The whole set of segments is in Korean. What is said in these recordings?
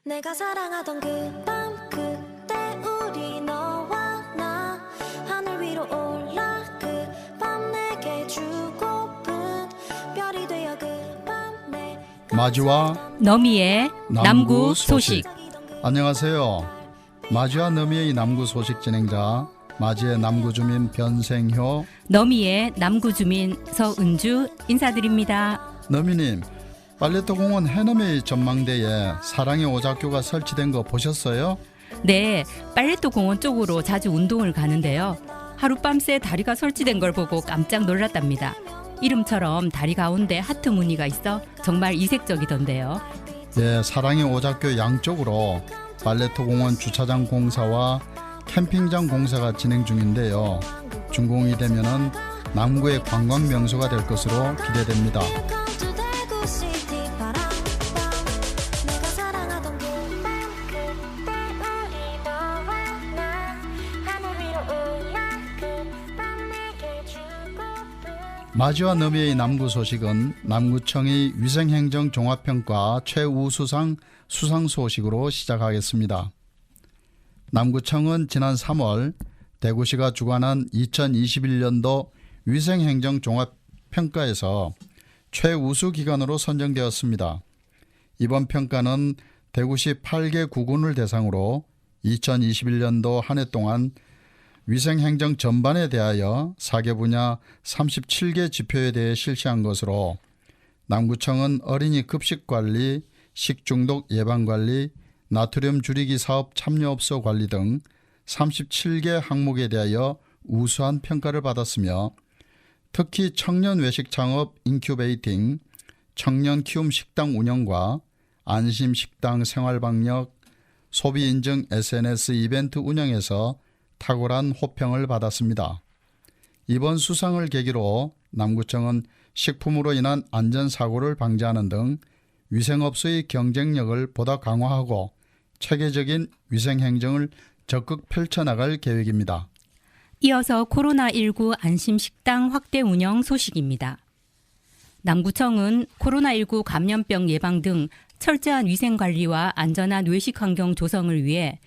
내가 사랑하던 그 밤 그때 우리 너와 나 하늘 위로 올라 그 밤 내게 주고픈 별이 되어 그 밤에 마주와 너미의 남구 소식. 안녕하세요. 마주와 너미의 남구 소식 진행자 마주의 남구 주민 변생효, 너미의 남구 주민 서은주 인사드립니다. 너미님, 빨래터 공원 해넘의 전망대에 사랑의 오작교가 설치된 거 보셨어요? 네, 빨래터 공원 쪽으로 자주 운동을 가는데요. 하룻밤새 다리가 설치된 걸 보고 깜짝 놀랐답니다. 이름처럼 다리 가운데 하트 무늬가 있어 정말 이색적이던데요. 예, 사랑의 오작교 양쪽으로 빨래터 공원 주차장 공사와 캠핑장 공사가 진행 중인데요. 준공이 되면은 남구의 관광 명소가 될 것으로 기대됩니다. 마주와 너미의 남구 소식은 남구청의 위생행정 종합평가 최우수상 수상 소식으로 시작하겠습니다. 남구청은 지난 3월 대구시가 주관한 2021년도 위생행정 종합평가에서 최우수 기관으로 선정되었습니다. 이번 평가는 대구시 8개 구군을 대상으로 2021년도 한 해 동안 위생행정 전반에 대하여 4개 분야 37개 지표에 대해 실시한 것으로 남구청은 어린이 급식관리, 식중독 예방관리, 나트륨 줄이기 사업 참여업소 관리 등 37개 항목에 대하여 우수한 평가를 받았으며 특히 청년 외식 창업 인큐베이팅, 청년 키움 식당 운영과 안심 식당 생활방역, 소비 인증 SNS 이벤트 운영에서 탁월한 호평을 받았습니다. 이번 수상을 계기로 남구청은 식품으로 인한 안전사고를 방지하는 등 위생업소의 경쟁력을 보다 강화하고 체계적인 위생행정을 적극 펼쳐나갈 계획입니다. 이어서 코로나19 안심식당 확대 운영 소식입니다. 남구청은 코로나19 감염병 예방 등 철저한 위생관리와 안전한 외식 환경 조성을 위해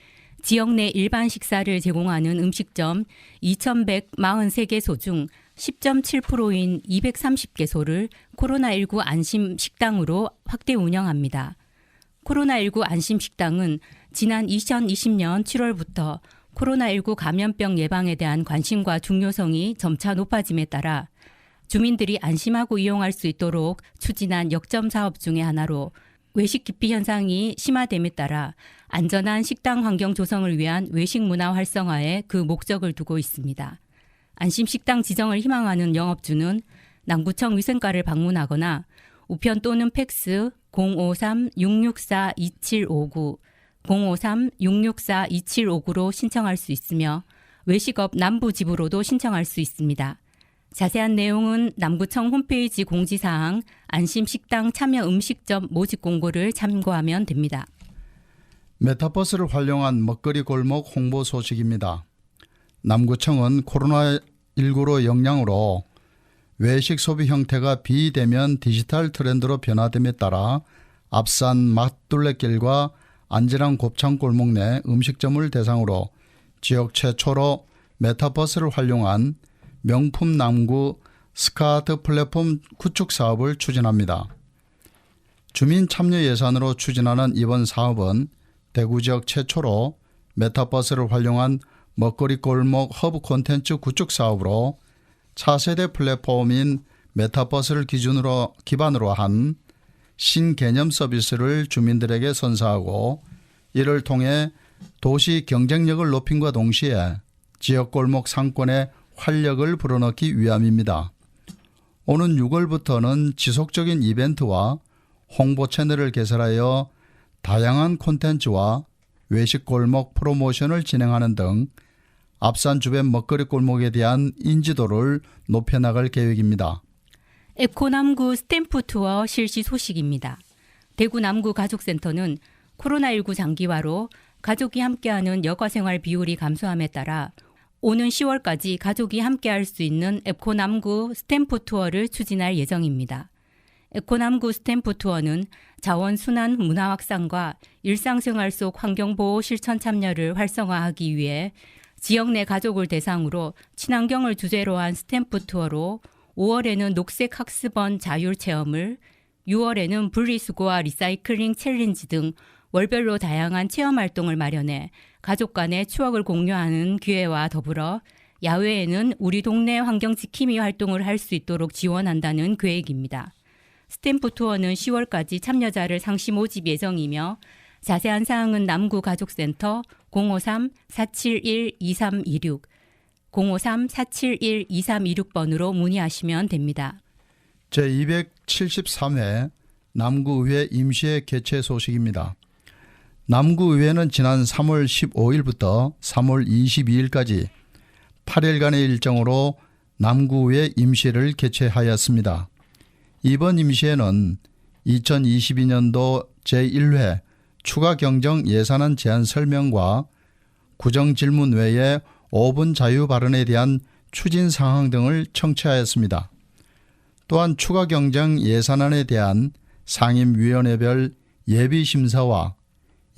지역 내 일반 식사를 제공하는 음식점 2,143개소 중 10.7%인 230개소를 코로나19 안심식당으로 확대 운영합니다. 코로나19 안심식당은 지난 2020년 7월부터 코로나19 감염병 예방에 대한 관심과 중요성이 점차 높아짐에 따라 주민들이 안심하고 이용할 수 있도록 추진한 역점 사업 중의 하나로 외식 기피 현상이 심화됨에 따라 안전한 식당 환경 조성을 위한 외식 문화 활성화에 그 목적을 두고 있습니다. 안심식당 지정을 희망하는 영업주는 남구청 위생과를 방문하거나 우편 또는 팩스 053-664-2759, 053-664-2759로 신청할 수 있으며 외식업 남부지부로도 신청할 수 있습니다. 자세한 내용은 남구청 홈페이지 공지사항 안심식당 참여 음식점 모집 공고를 참고하면 됩니다. 메타버스를 활용한 먹거리 골목 홍보 소식입니다. 남구청은 코로나19로 영향으로 외식 소비 형태가 비대면 디지털 트렌드로 변화됨에 따라 앞산 맛둘레길과 안지랑 곱창 골목 내 음식점을 대상으로 지역 최초로 메타버스를 활용한 명품 남구 스카트 플랫폼 구축 사업을 추진합니다. 주민 참여 예산으로 추진하는 이번 사업은 대구 지역 최초로 메타버스를 활용한 먹거리 골목 허브 콘텐츠 구축 사업으로 차세대 플랫폼인 메타버스를 기반으로 한 신개념 서비스를 주민들에게 선사하고 이를 통해 도시 경쟁력을 높임과 동시에 지역 골목 상권에 활력을 불어넣기 위함입니다. 오는 6월부터는 지속적인 이벤트와 홍보 채널을 개설하여 다양한 콘텐츠와 외식 골목 프로모션을 진행하는 등 앞산 주변 먹거리 골목에 대한 인지도를 높여나갈 계획입니다. 에코남구 스탬프 투어 실시 소식입니다. 대구 남구 가족센터는 코로나19 장기화로 가족이 함께하는 여가생활 비율이 감소함에 따라 오는 10월까지 가족이 함께할 수 있는 에코남구 스탬프 투어를 추진할 예정입니다. 에코남구 스탬프 투어는 자원순환 문화 확산과 일상생활 속 환경보호 실천 참여를 활성화하기 위해 지역 내 가족을 대상으로 친환경을 주제로 한 스탬프 투어로 5월에는 녹색 학습원 자율 체험을, 6월에는 분리수거와 리사이클링 챌린지 등 월별로 다양한 체험 활동을 마련해 가족 간의 추억을 공유하는 기회와 더불어 야외에는 우리 동네 환경 지킴이 활동을 할 수 있도록 지원한다는 계획입니다. 스탬프 투어는 10월까지 참여자를 상시 모집 예정이며 자세한 사항은 남구가족센터 053-471-2326, 053-471-2326번으로 문의하시면 됩니다. 제273회 남구의회 임시회 개최 소식입니다. 남구의회는 지난 3월 15일부터 3월 22일까지 8일간의 일정으로 남구의회 임시회를 개최하였습니다. 이번 임시회는 2022년도 제1회 추가 경정 예산안 제안 설명과 구정 질문 외에 5분 자유 발언에 대한 추진 사항 등을 청취하였습니다. 또한 추가 경정 예산안에 대한 상임위원회별 예비심사와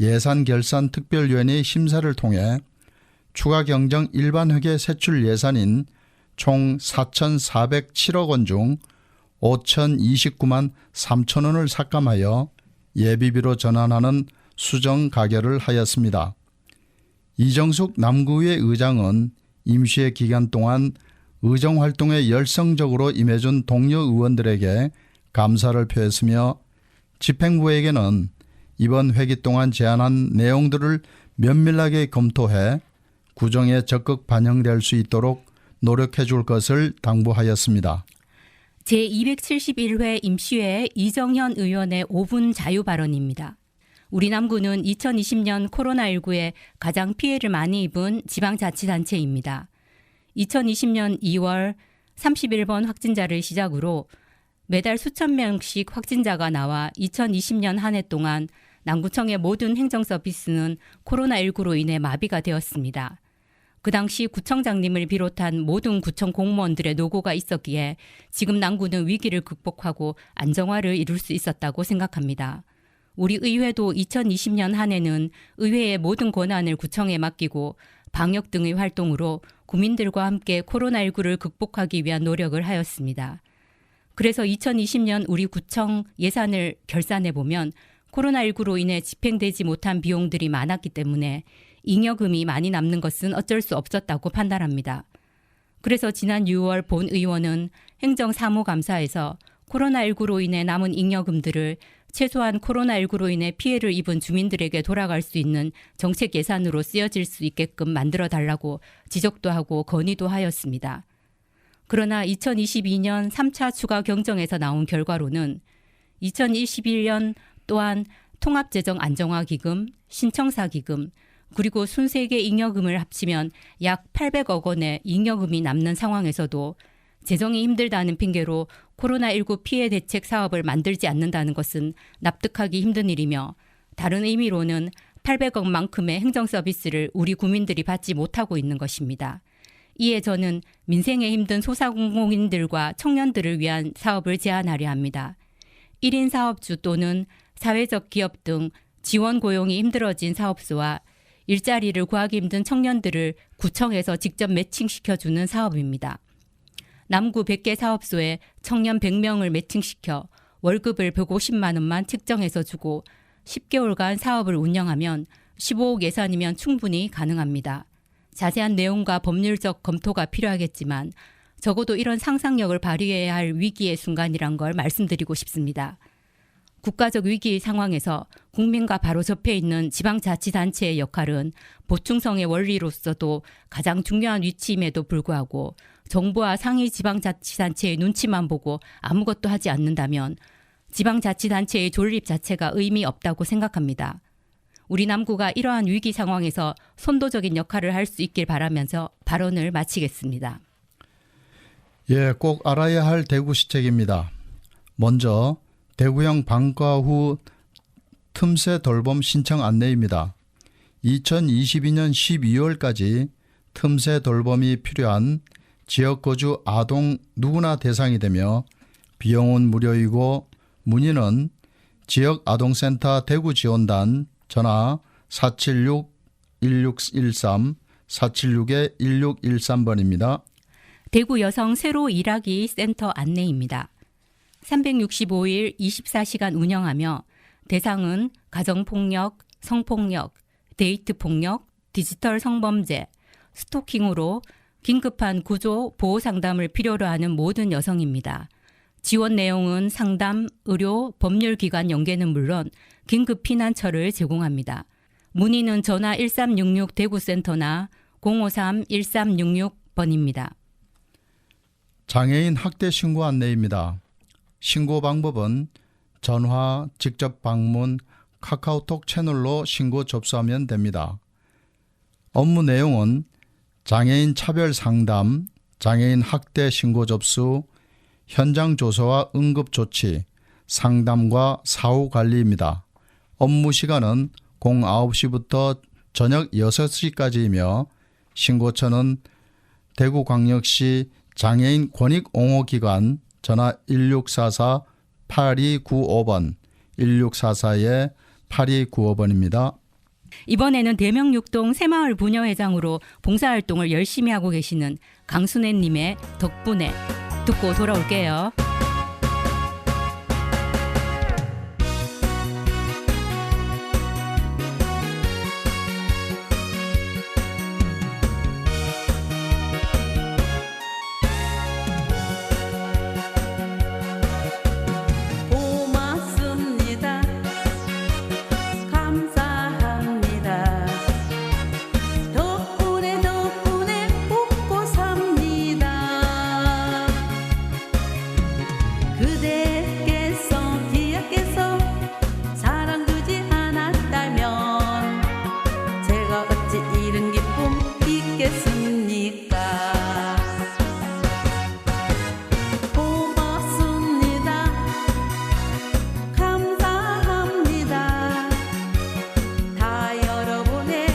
예산결산특별위원회 심사를 통해 추가 경정 일반회계 세출 예산인 총 4,407억 원 중 5,029만 3천 원을 삭감하여 예비비로 전환하는 수정 가결을 하였습니다. 이정숙 남구의회 의장은 임시회 기간 동안 의정활동에 열성적으로 임해준 동료 의원들에게 감사를 표했으며 집행부에게는 이번 회기 동안 제안한 내용들을 면밀하게 검토해 구정에 적극 반영될 수 있도록 노력해 줄 것을 당부하였습니다. 제271회 임시회 이정현 의원의 5분 자유 발언입니다. 우리 남구는 2020년 코로나19에 가장 피해를 많이 입은 지방자치단체입니다. 2020년 2월 31번 확진자를 시작으로 매달 수천 명씩 확진자가 나와 2020년 한 해 동안 남구청의 모든 행정 서비스는 코로나19로 인해 마비가 되었습니다. 그 당시 구청장님을 비롯한 모든 구청 공무원들의 노고가 있었기에 지금 남구는 위기를 극복하고 안정화를 이룰 수 있었다고 생각합니다. 우리 의회도 2020년 한 해는 의회의 모든 권한을 구청에 맡기고 방역 등의 활동으로 구민들과 함께 코로나19를 극복하기 위한 노력을 하였습니다. 그래서 2020년 우리 구청 예산을 결산해 보면 코로나19로 인해 집행되지 못한 비용들이 많았기 때문에 잉여금이 많이 남는 것은 어쩔 수 없었다고 판단합니다. 그래서 지난 6월 본 의원은 행정사무감사에서 코로나19로 인해 남은 잉여금들을 최소한 코로나19로 인해 피해를 입은 주민들에게 돌아갈 수 있는 정책 예산으로 쓰여질 수 있게끔 만들어 달라고 지적도 하고 건의도 하였습니다. 그러나 2022년 3차 추가 경정에서 나온 결과로는 2021년 또한 통합재정 안정화기금, 신청사기금, 그리고 순세계 잉여금을 합치면 약 800억 원의 잉여금이 남는 상황에서도 재정이 힘들다는 핑계로 코로나19 피해 대책 사업을 만들지 않는다는 것은 납득하기 힘든 일이며 다른 의미로는 800억만큼의 행정 서비스를 우리 국민들이 받지 못하고 있는 것입니다. 이에 저는 민생에 힘든 소상공인들과 청년들을 위한 사업을 제안하려 합니다. 1인 사업주 또는 사회적 기업 등 지원 고용이 힘들어진 사업소와 일자리를 구하기 힘든 청년들을 구청에서 직접 매칭시켜주는 사업입니다. 남구 100개 사업소에 청년 100명을 매칭시켜 월급을 150만 원만 책정해서 주고 10개월간 사업을 운영하면 15억 예산이면 충분히 가능합니다. 자세한 내용과 법률적 검토가 필요하겠지만 적어도 이런 상상력을 발휘해야 할 위기의 순간이란 걸 말씀드리고 싶습니다. 국가적 위기 상황에서 국민과 바로 접해 있는 지방자치단체의 역할은 보충성의 원리로서도 가장 중요한 위치임에도 불구하고 정부와 상위 지방자치단체의 눈치만 보고 아무것도 하지 않는다면 지방자치단체의 존립 자체가 의미 없다고 생각합니다. 우리 남구가 이러한 위기 상황에서 선도적인 역할을 할 수 있길 바라면서 발언을 마치겠습니다. 예, 꼭 알아야 할 대구 시책입니다. 먼저 대구형 방과 후 틈새 돌봄 신청 안내입니다. 2022년 12월까지 틈새 돌봄이 필요한 지역 거주 아동 누구나 대상이 되며 비용은 무료이고 문의는 지역아동센터 대구지원단 전화 476-1613 476-1613번입니다. 대구 여성 새로 일하기 센터 안내입니다. 365일 24시간 운영하며 대상은 가정폭력, 성폭력, 데이트폭력, 디지털 성범죄, 스토킹으로 긴급한 구조, 보호 상담을 필요로 하는 모든 여성입니다. 지원 내용은 상담, 의료, 법률기관 연계는 물론 긴급 피난처를 제공합니다. 문의는 전화 1366 대구센터나 053-1366번입니다. 장애인 학대 신고 안내입니다. 신고 방법은 전화, 직접 방문, 카카오톡 채널로 신고 접수하면 됩니다. 업무 내용은 장애인 차별 상담, 장애인 학대 신고 접수, 현장 조사와 응급 조치, 상담과 사후 관리입니다. 업무 시간은 09시부터 저녁 6시까지이며 신고처는 대구광역시 장애인 권익옹호기관 전화 1644-8295번 1644-8295번입니다. 이번에는 대명육동 새마을 부녀회장으로 봉사활동을 열심히 하고 계시는 강순애님의 덕분에 듣고 돌아올게요. 고맙습니다. 감사합니다. 덕분에 웃고 삽니다. 그대께서 기약께서 사랑 주지 않았다면 제가 어찌 이런 기쁨 있겠습니까? 고맙습니다. 감사합니다. 다 여러분의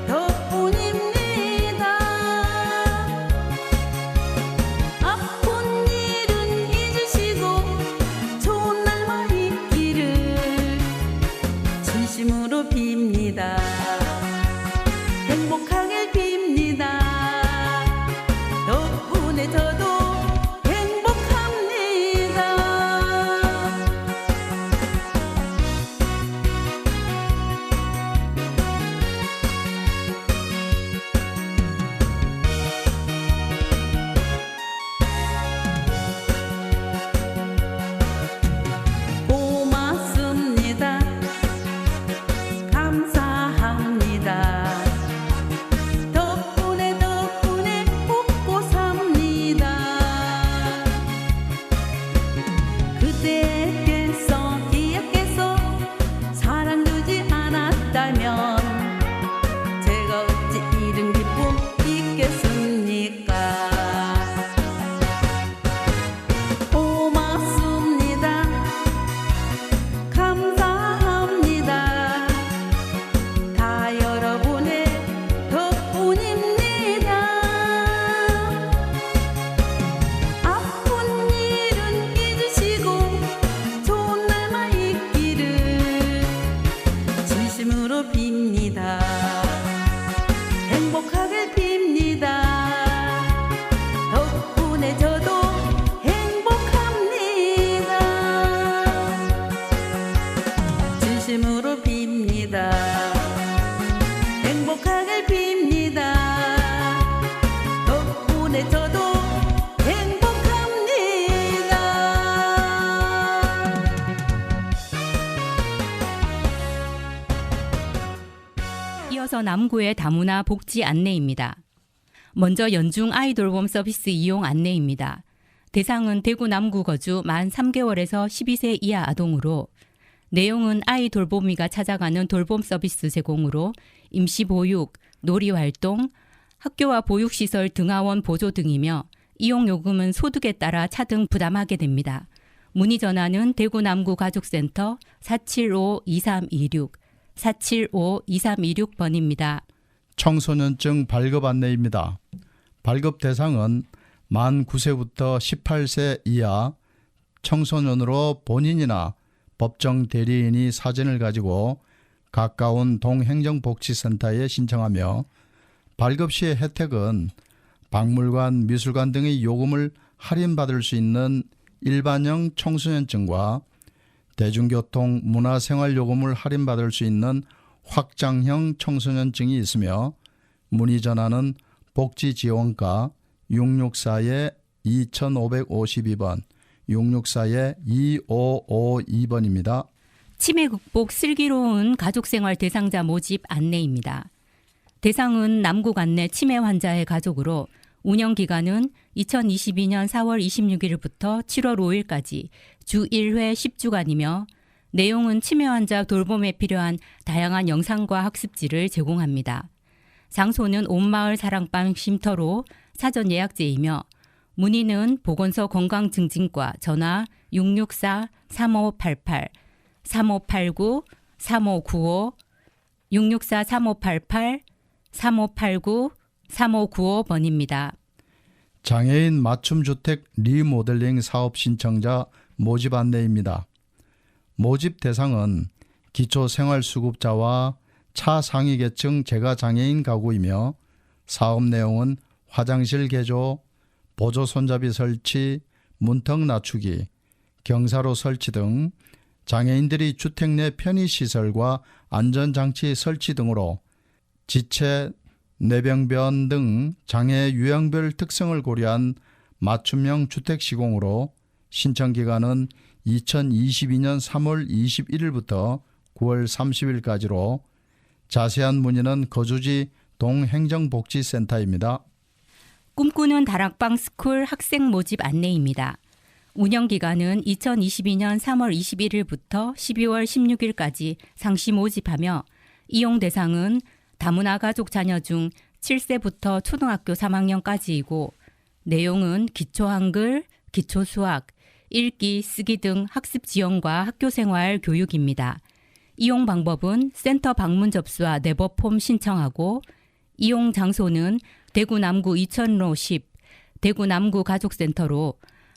덕분입니다. 아픈 일은 잊으시고 좋은 날만 있기를 진심으로 빕니다. 행복하길 빕니다. 덕분에 저도 행복합니다. 고맙습니다. 감사합니다. 덕분에 웃고 삽니다. 그대께서 기약께서 사랑 주지 않았다면 제가 어찌 이런 기쁨 있겠습니까? 고맙습니다. 감사합니다. 다 여러분의 덕분입니다. 아픈 일은 잊으시고 좋은 날만 있기를 진심으로 빕니다. 행복하길 빕니다. 덕분에 저도 행복합니다. 진심으로 빕니다. 행복하길 빕니다. 덕분에 저도 행복합니다. 이어서 남구의 다문화 복지 안내입니다. 먼저 연중 아이돌봄 서비스 이용 안내입니다. 대상은 대구 남구 거주 만 3개월에서 12세 이하 아동으로 내용은 아이 돌보미가 찾아가는 돌봄 서비스 제공으로 임시보육, 놀이활동, 학교와 보육시설 등하원 보조 등이며 이용요금은 소득에 따라 차등 부담하게 됩니다. 문의 전화는 대구 남구 가족센터 475-2326, 475-2326번입니다. 청소년증 발급 안내입니다. 발급 대상은 만 9세부터 18세 이하 청소년으로 본인이나 법정 대리인이 사진을 가지고 가까운 동행정복지센터에 신청하며 발급 시의 혜택은 박물관, 미술관 등의 요금을 할인받을 수 있는 일반형 청소년증과 대중교통, 문화생활요금을 할인받을 수 있는 확장형 청소년증이 있으며 문의 전화는 복지지원과 664-2552번, 664-2552번입니다. 치매 극복 슬기로운 가족생활 대상자 모집 안내입니다. 대상은 남구 안내 치매 환자의 가족으로 운영 기간은 2022년 4월 26일부터 7월 5일까지 주 1회 10주간이며 내용은 치매 환자 돌봄에 필요한 다양한 영상과 학습지를 제공합니다. 장소는 온마을 사랑방 쉼터로 사전 예약제이며 문의는 보건소 건강증진과 전화 664-3588, 3589, 3595, 664-3588, 3589, 3595번입니다. 장애인 맞춤주택 리모델링 사업 신청자 모집 안내입니다. 모집 대상은 기초생활수급자와 차상위계층 재가장애인 가구이며 사업 내용은 화장실 개조, 보조 손잡이 설치, 문턱 낮추기, 경사로 설치 등 장애인들이 주택 내 편의시설과 안전장치 설치 등으로 지체, 뇌병변 등 장애 유형별 특성을 고려한 맞춤형 주택 시공으로 신청 기간은 2022년 3월 21일부터 9월 30일까지로 자세한 문의는 거주지 동행정복지센터입니다. 꿈꾸는 다락방 스쿨 학생 모집 안내입니다. 운영 기간은 2022년 3월 21일부터 12월 16일까지 상시 모집하며 이용 대상은 다문화 가족 자녀 중 7세부터 초등학교 3학년까지이고 내용은 기초 한글, 기초 수학, 읽기, 쓰기 등 학습 지원과 학교생활 교육입니다. 이용 방법은 센터 방문 접수와 네버폼 신청하고 이용 장소는 대구 남구 이천로 10 대구 남구 가족센터로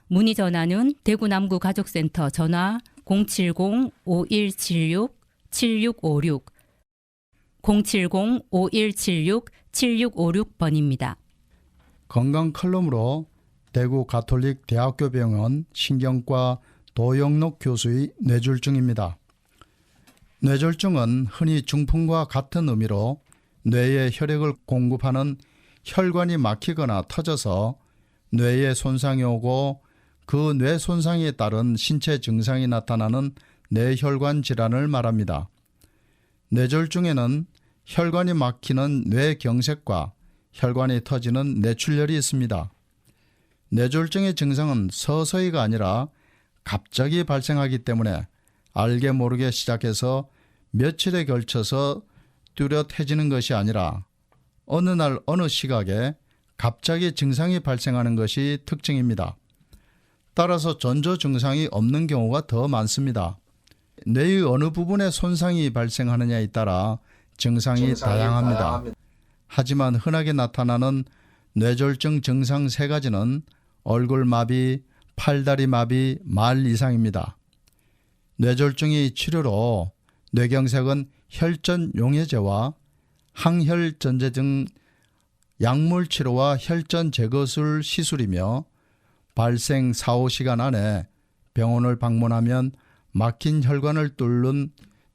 문의 전화는 대구 남구 가족센터 전화 070-5176-7656 070-5176-7656번입니다. 건강 칼럼으로 대구 가톨릭 대학교 병원 신경과 도영록 교수의 뇌졸중입니다. 뇌졸중은 흔히 중풍과 같은 의미로 뇌에 혈액을 공급하는 혈관이 막히거나 터져서 뇌에 손상이 오고 그 뇌 손상에 따른 신체 증상이 나타나는 뇌혈관 질환을 말합니다. 뇌졸중에는 혈관이 막히는 뇌경색과 혈관이 터지는 뇌출혈이 있습니다. 뇌졸중의 증상은 서서히가 아니라 갑자기 발생하기 때문에 알게 모르게 시작해서 며칠에 걸쳐서 뚜렷해지는 것이 아니라 어느 날 어느 시각에 갑자기 증상이 발생하는 것이 특징입니다. 따라서 전조 증상이 없는 경우가 더 많습니다. 뇌의 어느 부분에 손상이 발생하느냐에 따라 증상이 다양합니다. 하지만 흔하게 나타나는 뇌졸중 증상 3가지는 얼굴 마비, 팔다리 마비, 말 이상입니다. 뇌졸중의 치료로 뇌경색은 혈전 용해제와 항혈전제 등 약물 치료와 혈전 제거술 시술이며 발생 4-5시간 안에 병원을 방문하면 막힌 혈관을 뚫는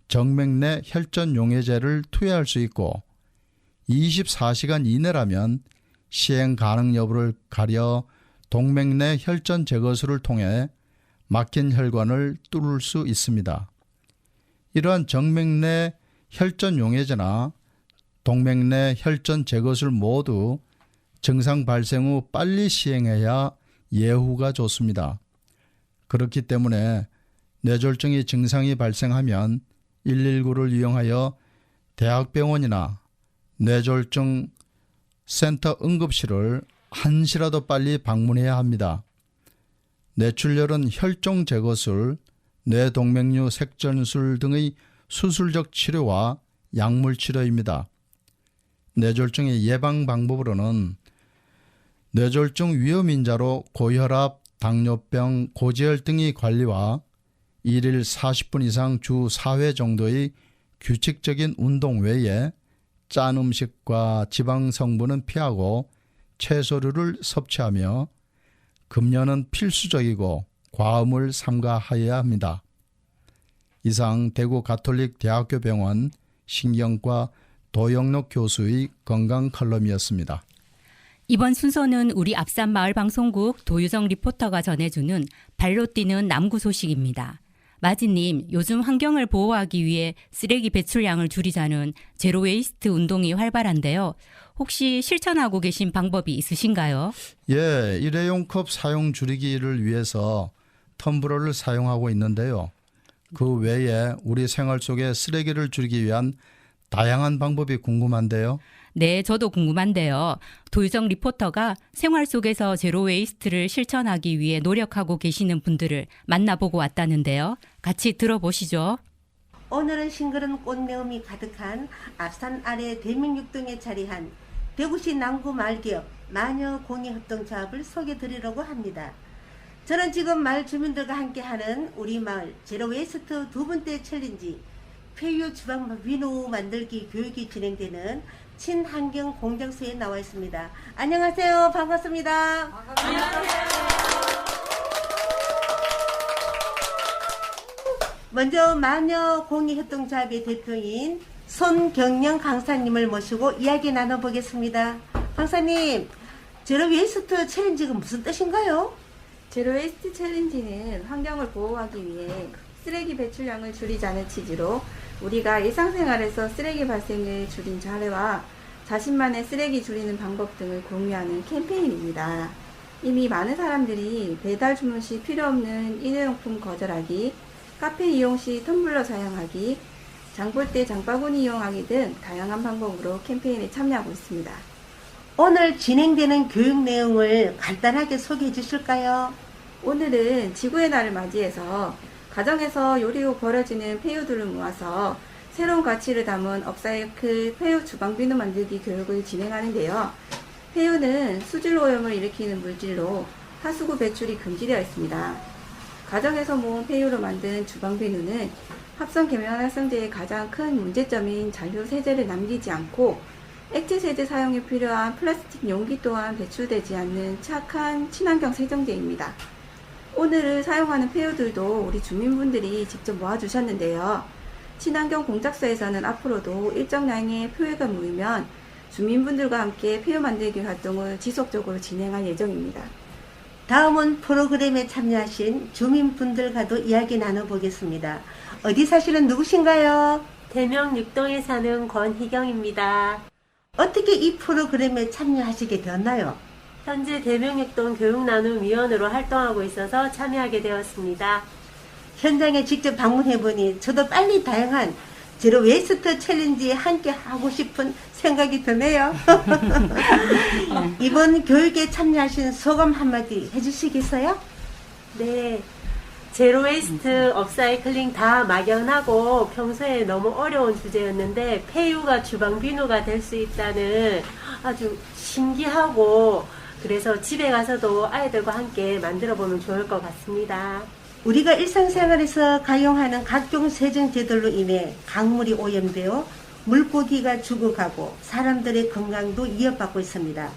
정맥내 혈전 용해제를 투여할 수 있고 24시간 이내라면 시행 가능 여부를 가려 동맥내 혈전 제거술을 통해 막힌 혈관을 뚫을 수 있습니다. 이러한 정맥내 혈전 용해제나 동맥내 혈전 제거술 모두 증상 발생 후 빨리 시행해야 예후가 좋습니다. 그렇기 때문에 뇌졸중의 증상이 발생하면 119를 이용하여 대학병원이나 뇌졸중 센터 응급실을 한시라도 빨리 방문해야 합니다. 뇌출혈은 혈종 제거술, 뇌동맥류 색전술 등의 수술적 치료와 약물 치료입니다. 뇌졸중의 예방 방법으로는 뇌졸중 위험인자로 고혈압, 당뇨병, 고지혈등의 관리와 일일 40분 이상 주 4회 정도의 규칙적인 운동 외에 짠 음식과 지방 성분은 피하고 채소류를 섭취하며 금연은 필수적이고 과음을 삼가하여야 합니다. 이상 대구 가톨릭 대학교 병원 신경과 도영록 교수의 건강 칼럼이었습니다. 이번 순서는 우리 앞산마을 방송국 도유정 리포터가 전해주는 발로 뛰는 남구 소식입니다. 마지님, 요즘 환경을 보호하기 위해 쓰레기 배출량을 줄이자는 제로웨이스트 운동이 활발한데요. 혹시 실천하고 계신 방법이 있으신가요? 예, 일회용 컵 사용 줄이기를 위해서 텀블러를 사용하고 있는데요. 그 외에 우리 생활 속에 쓰레기를 줄이기 위한 다양한 방법이 궁금한데요. 네, 저도 궁금한데요. 도유정 리포터가 생활 속에서 제로웨이스트를 실천하기 위해 노력하고 계시는 분들을 만나보고 왔다는데요. 같이 들어보시죠. 오늘은 싱그런 꽃내음이 가득한 앞산 아래 대명육동에 자리한 대구시 남구 마을기업 마녀공예협동조합을 소개드리려고 합니다. 저는 지금 마을 주민들과 함께하는 우리 마을 제로웨이스트 두 번째 챌린지 폐유 주방 비누 만들기 교육이 진행되는 친환경 공장소에 나와 있습니다. 안녕하세요. 반갑습니다. 먼저 마녀공예협동조합의 대표인 손경영 강사님을 모시고 이야기 나눠보겠습니다. 강사님, 제로웨이스트 챌린지가 무슨 뜻인가요? 제로웨이스트 챌린지는 환경을 보호하기 위해 쓰레기 배출량을 줄이자는 취지로 우리가 일상생활에서 쓰레기 발생을 줄인 사례와 자신만의 쓰레기 줄이는 방법 등을 공유하는 캠페인입니다. 이미 많은 사람들이 배달 주문 시 필요 없는 일회용품 거절하기, 카페 이용 시 텀블러 사용하기, 장 볼 때 장바구니 이용하기 등 다양한 방법으로 캠페인에 참여하고 있습니다. 오늘 진행되는 교육 내용을 간단하게 소개해 주실까요? 오늘은 지구의 날을 맞이해서 가정에서 요리 후 버려지는 폐유들을 모아서 새로운 가치를 담은 업사이클 폐유 주방비누 만들기 교육을 진행하는데요. 폐유는 수질 오염을 일으키는 물질로 하수구 배출이 금지되어 있습니다. 가정에서 모은 폐유로 만든 주방비누는 합성 계면활성제의 가장 큰 문제점인 잔류 세제를 남기지 않고 액체 세제 사용에 필요한 플라스틱 용기 또한 배출되지 않는 착한 친환경 세정제입니다. 오늘을 사용하는 폐유들도 우리 주민분들이 직접 모아주셨는데요. 친환경 공작소에서는 앞으로도 일정량의 폐유가 모이면 주민분들과 함께 폐유 만들기 활동을 지속적으로 진행할 예정입니다. 다음은 프로그램에 참여하신 주민분들과도 이야기 나눠보겠습니다. 어디 사시는 누구신가요? 대명육동에 사는 권희경입니다. 어떻게 이 프로그램에 참여하시게 되었나요? 현재 대명육동 교육나눔위원으로 활동하고 있어서 참여하게 되었습니다. 현장에 직접 방문해보니 저도 빨리 다양한 제로웨이스트 챌린지에 함께 하고 싶은 생각이 드네요. 이번 교육에 참여하신 소감 한마디 해주시겠어요? 네, 제로웨이스트, 업사이클링 다 막연하고 평소에 너무 어려운 주제였는데 폐유가 주방비누가 될 수 있다는 아주 신기하고 그래서 집에 가서도 아이들과 함께 만들어보면 좋을 것 같습니다. 우리가 일상생활에서 가용하는 각종 세정제들로 인해 강물이 오염되어 물고기가 죽어가고 사람들의 건강도 위협받고 있습니다.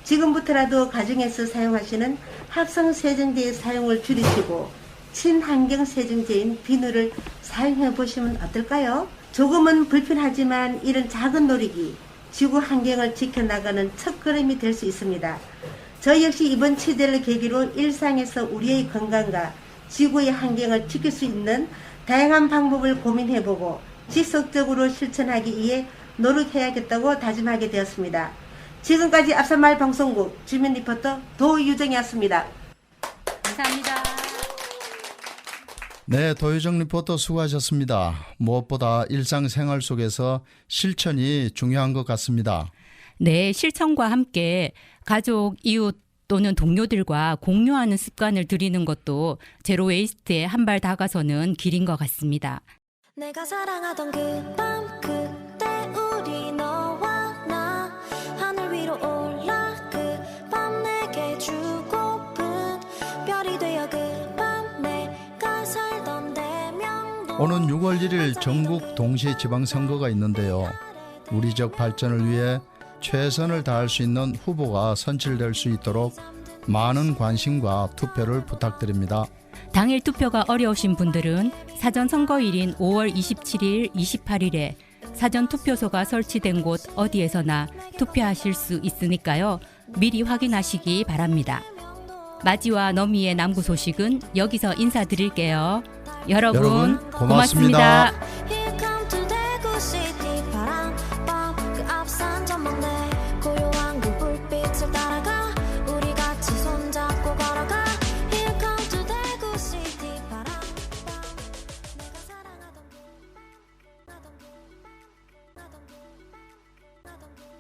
지금부터라도 가정에서 사용하시는 합성 세정제의 사용을 줄이시고 친환경 세정제인 비누를 사용해 보시면 어떨까요? 조금은 불편하지만 이런 작은 노력이 지구 환경을 지켜나가는 첫걸음이 될 수 있습니다. 저 역시 이번 취재를 계기로 일상에서 우리의 건강과 지구의 환경을 지킬 수 있는 다양한 방법을 고민해보고 지속적으로 실천하기 위해 노력해야겠다고 다짐하게 되었습니다. 지금까지 앞산마을 방송국 주민 리포터 도유정이었습니다. 감사합니다. 네, 도유정 리포터 수고하셨습니다. 무엇보다 일상생활 속에서 실천이 중요한 것 같습니다. 네, 실천과 함께 가족, 이웃 또는 동료들과 공유하는 습관을 들이는 것도 제로웨이스트에 한 발 다가서는 길인 것 같습니다. 내가 사랑하던 그 밤 그때 우리 너와 나 하늘 위로 올라 그 밤 내게 주고픈 별이 오는 6월 1일 전국 동시 지방선거가 있는데요. 우리 지역 발전을 위해 최선을 다할 수 있는 후보가 선출될 수 있도록 많은 관심과 투표를 부탁드립니다. 당일 투표가 어려우신 분들은 사전 선거일인 5월 27일, 28일에 사전 투표소가 설치된 곳 어디에서나 투표하실 수 있으니까요. 미리 확인하시기 바랍니다. 마지와 너미의 남구 소식은 여기서 인사드릴게요. 여러분 고맙습니다.